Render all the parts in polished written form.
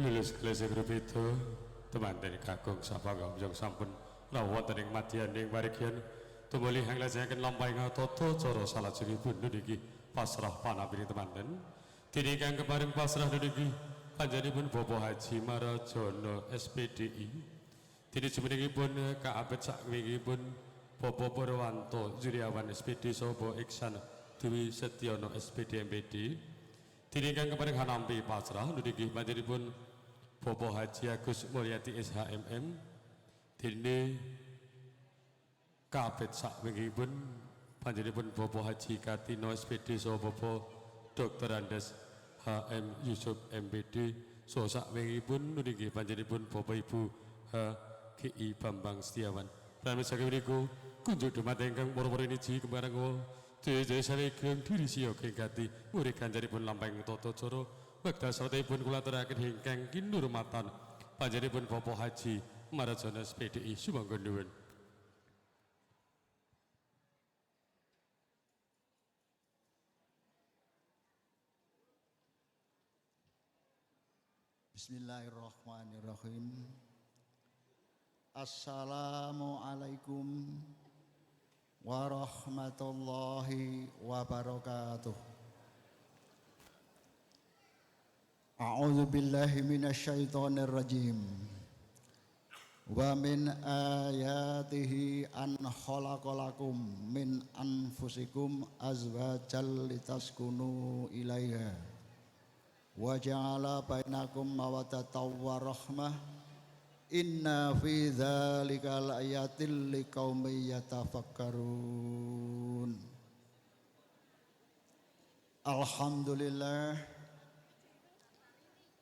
lulus kelas grup itu teman-teman kakung sapa gamjong sampun rawatan ing madyaning warigyan tumuli hang lajengaken lampahing tata cara salajengipun niki pasrah panapiri teman-teman dene kang kepareng pasrah niki panjenenganipun Bapak Haji Marajana SPDI dene jumenengipun kaabet sakwingipun Bapak Purwanto Juriawan SPD Sobo Iksan Dewi Setiono SPD MPD dene kang kepareng hanampi pasrah niki panjenenganipun Bapak Haji Agus Mulyadi SHMM dene kabeh sakwingipun panjenenganipun Bapak Haji Katino SPD saha Bapak Dr. Andes HM Yusuf MPD saha sakwingipun niki panjenenganipun Bapak Ibu HGI Bambang Setiawan lan saking mriku kunjuk dumateng ingkang para niji kembarang Jaya salegeng diri siya kengkati murid kanjaripun lampahing tata cara wekdal sawenipun kula aturaken ingkang kinurmatan panjenenganipun Bapak Haji Marajana SPDI sumangga nuwun. Bismillahirrahmanirrahim. Assalamualaikum warahmatullahi wabarakatuh. A'udzu billahi minasyaitonir rajim. Wa min ayatihi an khalaqalakum min anfusikum azwajan litaskunu ilaiha wa ja'ala bainakum mawaddatan wa rahmah inna fi dzalika laayatil liqaumin yatafakkarun.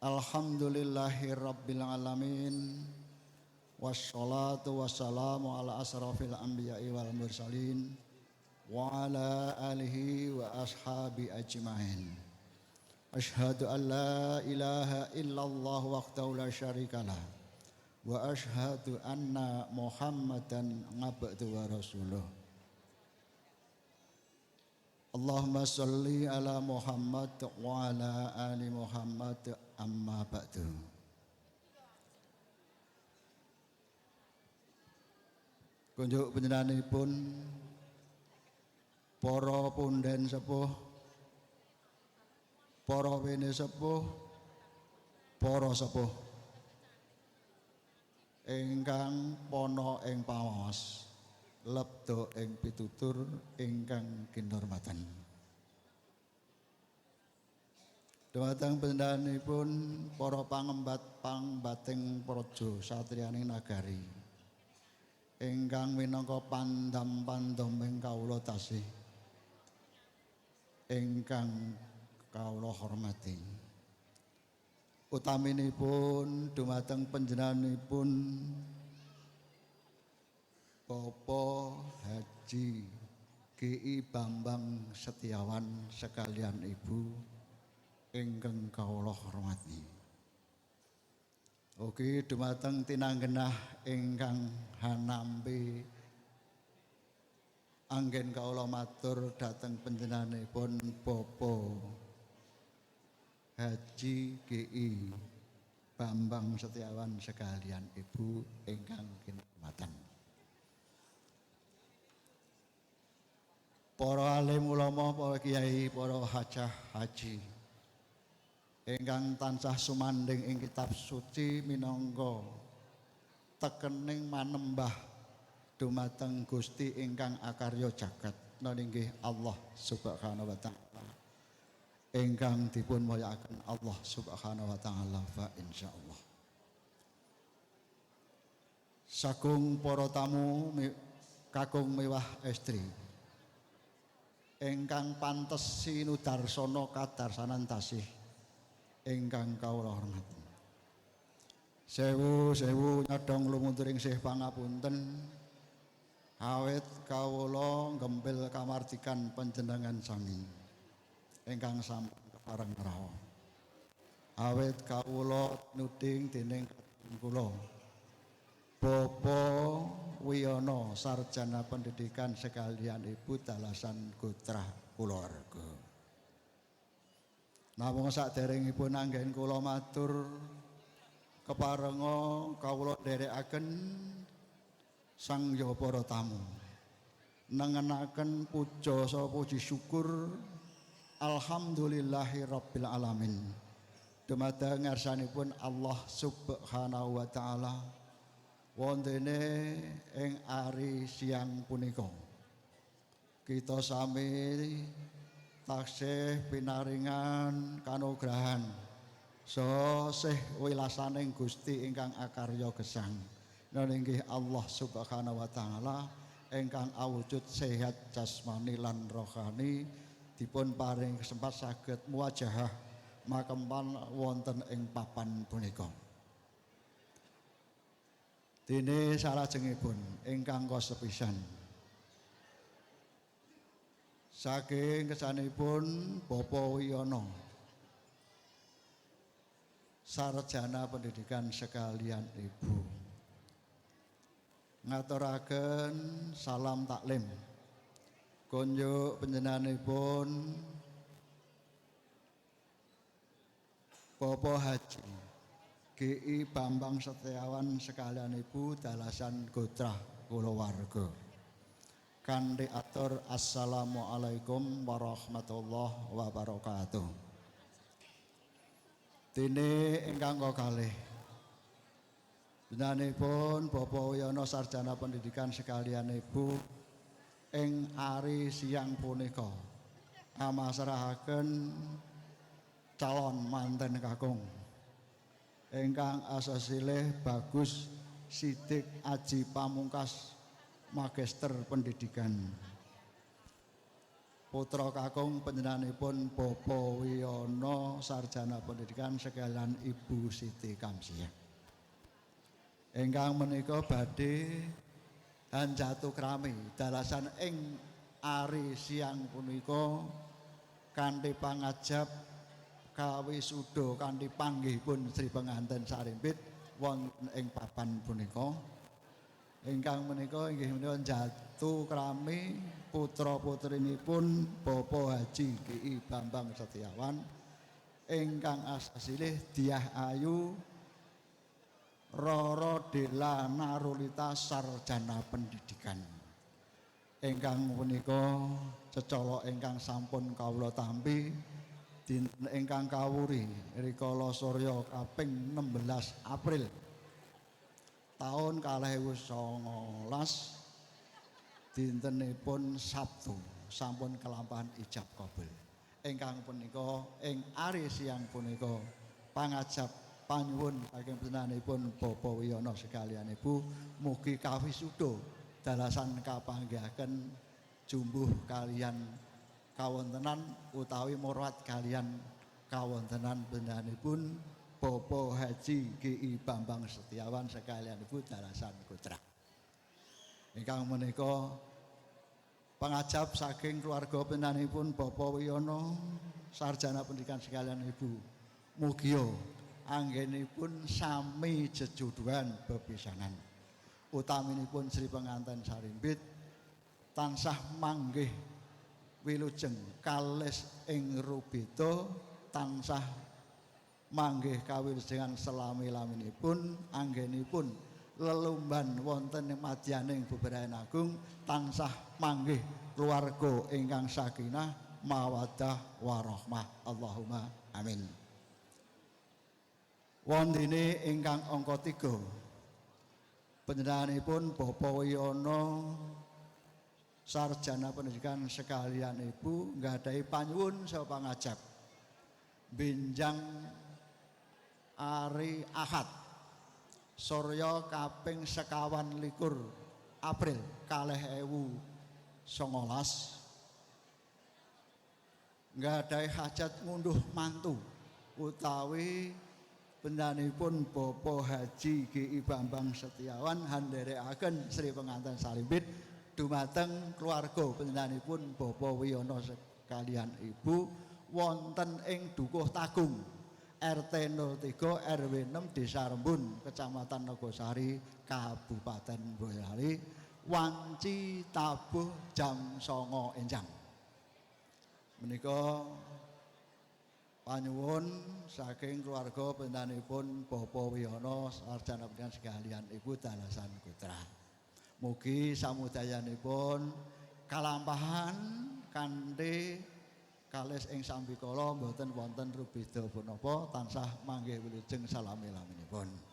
Alhamdulillahi rabbil alamin wassalatu wassalamu ala asrafil anbiya'i wal mursalin wa ala alihi wa ashabi ajmain. Asyhadu an la ilaha illallah wahdahu la syarikalah wa asyhadu anna Muhammadan abduhu wa rasuluh. Allahumma sholli ala Muhammad wa ala ali Muhammad amma ba'du. Kunjuk panjenenganipun para punden sepuh, para wene sepuh, para sepuh ingkang pono ing pawas lebda ing pitutur ingkang kinurmatan. Dhumateng panjenenganipun para pangembat pangbating praja satriyaning nagari ingkang minangka pandam-pandaming kawula tasih ingkang kawula hormati. Utaminipun dhumateng panjenenganipun Bapak Haji GI Bambang Setiawan sekalian Ibu ingkang kawula hormati. Ugi dhumateng tinanggenah ingkang hanampi anggen kawula matur dhateng panjenenganipun Bapak Haji GI Bambang Setiawan sekalian Ibu ingkang kinurmatan. Para alim ulama, para kiai, para hajah haji ingkang tansah sumandhing ing kitab suci minangka tekening manembah dumateng Gusti ingkang akarya jagat nggih Allah Subhanahu wa taala ingkang dipun mulyakaken Allah Subhanahu wa taala fa insyaallah. Sagung para tamu kakung mewah estri ingkang pantes sinudarsana kadarsanan tasih ingkang kawula hormati. Sewu nyadong lumunturing sih pangapunten awit kawula nggempil kamardikan panjenengan sami ingkang sampun kepareng raos. Awit kawula nuding dening kula Bapak Wiyono sarjana pendidikan sekalian Ibu dalasan Gotrah Kulawarga. Namung saderengipun anggen kula matur keparenga kawula nderekaken sang ya para tamu nengenaken puja saha puji syukur alhamdulillahi rabbil alamin dumateng ngarsanipun Allah subhanahu wa ta'ala wontene ing ari siang punika kita sami taksih pinaringan kanugrahan sih wilasaning Gusti ingkang akarya gesang inggih Allah subhanahu wa ta'ala ingkang awujud sehat jasmani lan rohani dipun paring kesempatan saged muwajahah makempan wonten ing papan punika dene salajengipun ingkang kasepisan saking kesanipun Bapak Wiyono sarjana pendidikan sekalian Ibu ngaturaken salam taklim kunjuk panjenenganipun Bapak Haji GI Bambang Setiawan sekalian Ibu dalasan Gotrah kulawarga kanthi atur assalamualaikum warahmatullahi wabarakatuh. Dene ingkang kalih panjenenganipun Bapak Wiyono sarjana pendidikan sekalian Ibu ing ari siang punika amasrahaken calon manten kakung ingkang asasilih Bagus Sidik Aji Pamungkas Magister Pendidikan putra kakung panjenenganipun Bapak Wiyono sarjana pendidikan sekalian Ibu Siti Kamsiah ingkang menika badhe hanjatu krami dalasan ing ari siang punika kanthi pangajab kawisuda kanthi panggihipun Sri Penganten Sarimpit wonten ing papan punika ingkang menika inggih menika jatuh krami putra-putrinipun Bapak Haji GI Bambang Setiawan ingkang asasilih Diah Ayu Roro Dela Narulita sarjana pendidikan ingkang punika cecala ingkang sampun kawula tampi dinten ingkang kawuri rikala surya kaping 16 April tahun 2019 dintenipun Sabtu sampun kelampahan ijab kabul ingkang punika ing ari siang punika pangajab panyuwun saking panjenenganipun Bapak Wiyono sekalian Ibu mugi kawisuda dalasan kapanggihaken jumbuh kalian kawontenan utawi murat kalian kawontenan panjenenganipun Bapak Haji GI Bambang Setiawan sekalian Ibu dalasan Gotrah ingkang menika pangajab saking keluarga panjenenganipun Bapak Wiyono sarjana pendidikan sekalian Ibu mugia anggenipun sami jejuduhan bepisanan utaminipun Sri Penganten Sarimpit tansah manggih wilujeng kalis ing rubeda tansah manggih kawilujengan selami-laminipun anggenipun lelumban wonten ing madyaning Bebrayan Agung tansah manggih keluarga ingkang sakinah mawaddah warahmah Allahumma amin. Wondene ingkang angka 3 panjenenganipun Bapak Wiyono sarjana pendidikan sekalian Ibu nggadahi panyuwun saha pangajab benjang ari Ahad surya kaping 21 April 2019 nggadahi hajat ngunduh mantu utawi panjenenganipun Bapak Haji GI Bambang Setiawan handherekaken Sri Penganten Sarimpit dumateng keluarga panjenenganipun Bapak Wiyono sekalian Ibu wonten ing Dukuh Tagung RT 03 RW 6 Desa Rembun Kecamatan Nogosari Kabupaten Boyolali wanci tabuh jam 09.00 enjang menika panyuwun saking keluarga pendanipun Bapak Wiyono sarjana pendidikan sekalian Ibu Dalasan Putra. Mugi samudayanipun kalampahan kanthi kalis ing sambikala mboten wonten rubeda punapa tansah manggih wilujeng salami-laminipun.